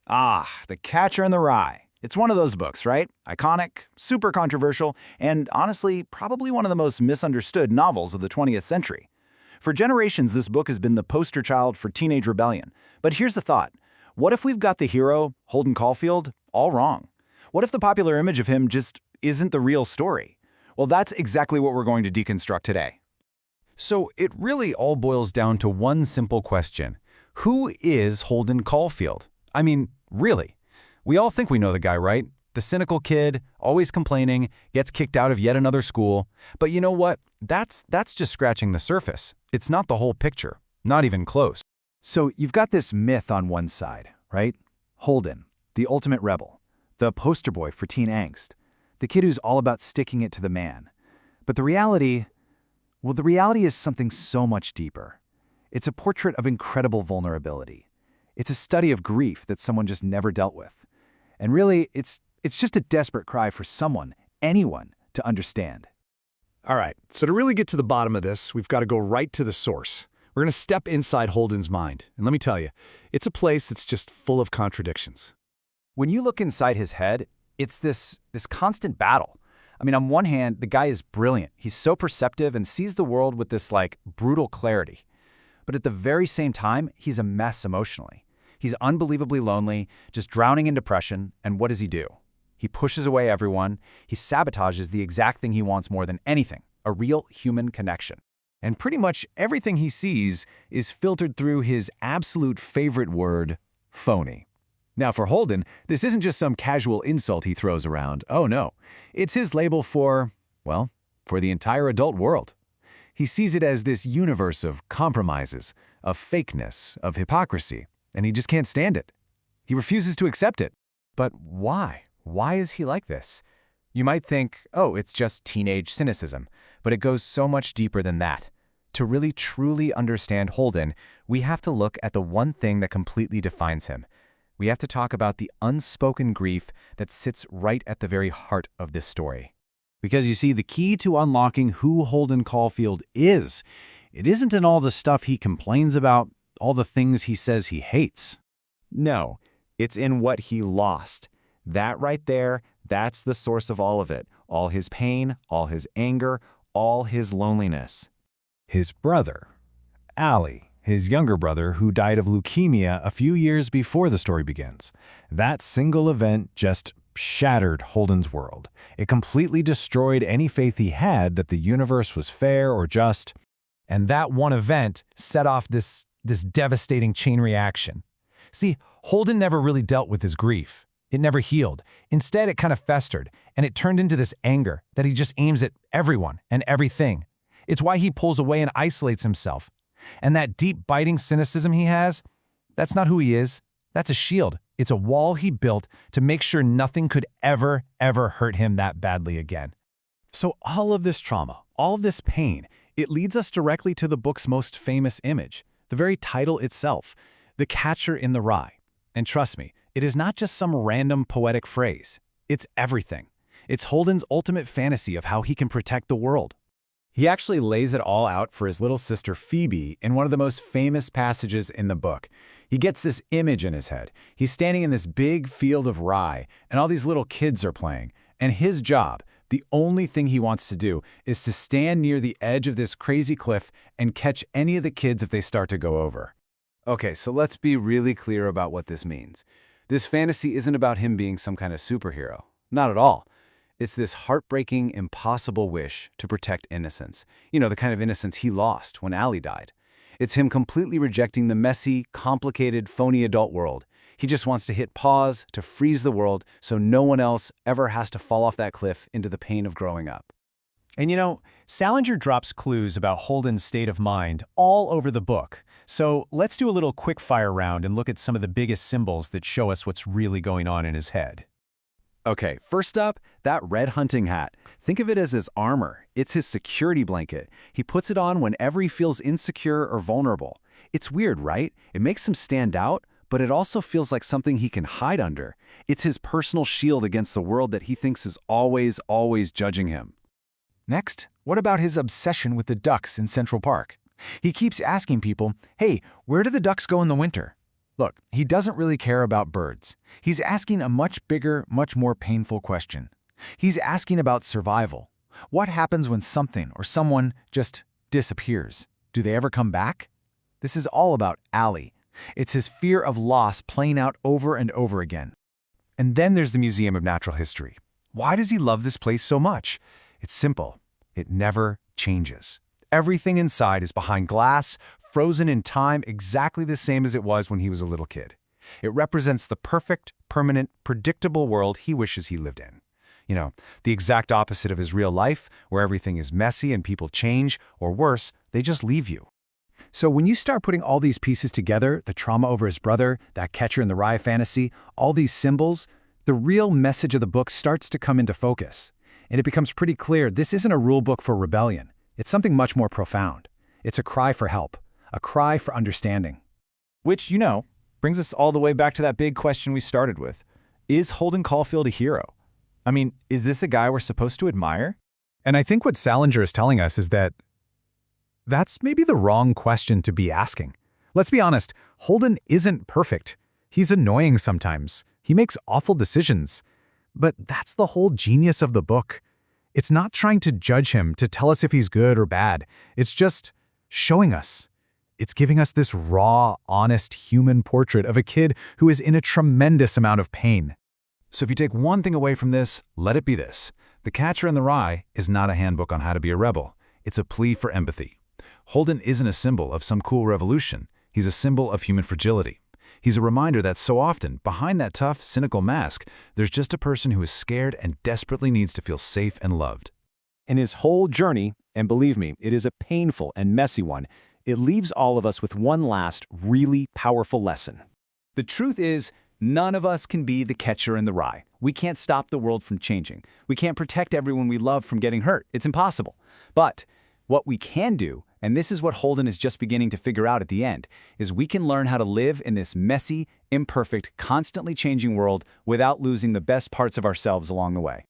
Ah, The Catcher in the Rye. It's one of those books, right? Iconic, super controversial, and honestly, probably one of the most misunderstood novels of the 20th century. For generations, this book has been the poster child for teenage rebellion. But here's the thought. What if we've got the hero, Holden Caulfield, all wrong? What if the popular image of him just isn't the real story? Well, that's exactly what we're going to deconstruct today. So it really all boils down to one simple question. Who is Holden Caulfield? I mean, really? We all think we know the guy, right? The cynical kid, always complaining, gets kicked out of yet another school. But you know what? That's just scratching the surface. It's not the whole picture. Not even close. So you've got this myth on one side, right? Holden, the ultimate rebel, the poster boy for teen angst, the kid who's all about sticking it to the man. But the reality is something so much deeper. It's a portrait of incredible vulnerability. It's a study of grief that someone just never dealt with. And really, it's just a desperate cry for someone, anyone, to understand. All right, so to really get to the bottom of this, we've got to go right to the source. We're going to step inside Holden's mind. And let me tell you, it's a place that's just full of contradictions. When you look inside his head, it's this constant battle. I mean, on one hand, the guy is brilliant. He's so perceptive and sees the world with this, brutal clarity. But at the very same time, he's a mess emotionally. He's unbelievably lonely, just drowning in depression, and what does he do? He pushes away everyone. He sabotages the exact thing he wants more than anything, a real human connection. And pretty much everything he sees is filtered through his absolute favorite word, phony. Now for Holden, this isn't just some casual insult he throws around. Oh no, it's his label for the entire adult world. He sees it as this universe of compromises, of fakeness, of hypocrisy, and he just can't stand it. He refuses to accept it. But why? Why is he like this? You might think, oh, it's just teenage cynicism, but it goes so much deeper than that. To really truly understand Holden, we have to look at the one thing that completely defines him. We have to talk about the unspoken grief that sits right at the very heart of this story. Because you see, the key to unlocking who Holden Caulfield is, it isn't in all the stuff he complains about, all the things he says he hates. No, it's in what he lost. That right there, that's the source of all of it. All his pain, all his anger, all his loneliness. His brother, Ali, his younger brother who died of leukemia a few years before the story begins. That single event just shattered Holden's world. It completely destroyed any faith he had that the universe was fair or just. And that one event set off this devastating chain reaction. See, Holden never really dealt with his grief. It never healed. Instead, it kind of festered, and it turned into this anger that he just aims at everyone and everything. It's why he pulls away and isolates himself. And that deep, biting cynicism he has, that's not who he is. That's a shield. It's a wall he built to make sure nothing could ever hurt him that badly again. So all of this trauma, all of this pain, it leads us directly to the book's most famous image, the very title itself, The Catcher in the Rye. And trust me, it is not just some random poetic phrase. It's everything. It's Holden's ultimate fantasy of how he can protect the world. He actually lays it all out for his little sister Phoebe in one of the most famous passages in the book. He gets this image in his head. He's standing in this big field of rye, and all these little kids are playing. And his job, the only thing he wants to do, is to stand near the edge of this crazy cliff and catch any of the kids if they start to go over. Okay, so let's be really clear about what this means. This fantasy isn't about him being some kind of superhero. Not at all. It's this heartbreaking, impossible wish to protect innocence. You know, the kind of innocence he lost when Ali died. It's him completely rejecting the messy, complicated, phony adult world. He just wants to hit pause, to freeze the world, so no one else ever has to fall off that cliff into the pain of growing up. And you know, Selinger drops clues about Holden's state of mind all over the book. So let's do a little quick-fire round and look at some of the biggest symbols that show us what's really going on in his head. Okay, first up, that red hunting hat. Think of it as his armor. It's his security blanket. He puts it on whenever he feels insecure or vulnerable. It's weird, right? It makes him stand out, but it also feels like something he can hide under. It's his personal shield against the world that he thinks is always judging him. Next, what about his obsession with the ducks in Central Park? He keeps asking people, hey, where do the ducks go in the winter? Look, he doesn't really care about birds. He's asking a much bigger, much more painful question. He's asking about survival. What happens when something or someone just disappears? Do they ever come back? This is all about Allie. It's his fear of loss playing out over and over again. And then there's the Museum of Natural History. Why does he love this place so much? It's simple. It never changes. Everything inside is behind glass, frozen in time, exactly the same as it was when he was a little kid. It represents the perfect, permanent, predictable world he wishes he lived in. You know, the exact opposite of his real life, where everything is messy and people change, or worse, they just leave you. So when you start putting all these pieces together, the trauma over his brother, that Catcher in the Rye fantasy, all these symbols, the real message of the book starts to come into focus. And it becomes pretty clear this isn't a rule book for rebellion. It's something much more profound. It's a cry for help, a cry for understanding. Which, brings us all the way back to that big question we started with. Is Holden Caulfield a hero? I mean, is this a guy we're supposed to admire? And I think what Selinger is telling us is that that's maybe the wrong question to be asking. Let's be honest, Holden isn't perfect. He's annoying sometimes. He makes awful decisions. But that's the whole genius of the book. It's not trying to judge him, to tell us if he's good or bad. It's just showing us. It's giving us this raw, honest human portrait of a kid who is in a tremendous amount of pain. So if you take one thing away from this, let it be this. The Catcher in the Rye is not a handbook on how to be a rebel. It's a plea for empathy. Holden isn't a symbol of some cool revolution. He's a symbol of human fragility. He's a reminder that so often, behind that tough, cynical mask, there's just a person who is scared and desperately needs to feel safe and loved. In his whole journey, and believe me, it is a painful and messy one, it leaves all of us with one last, really powerful lesson. The truth is, none of us can be the Catcher in the Rye. We can't stop the world from changing. We can't protect everyone we love from getting hurt. It's impossible. But what we can do, and this is what Holden is just beginning to figure out at the end, is we can learn how to live in this messy, imperfect, constantly changing world without losing the best parts of ourselves along the way.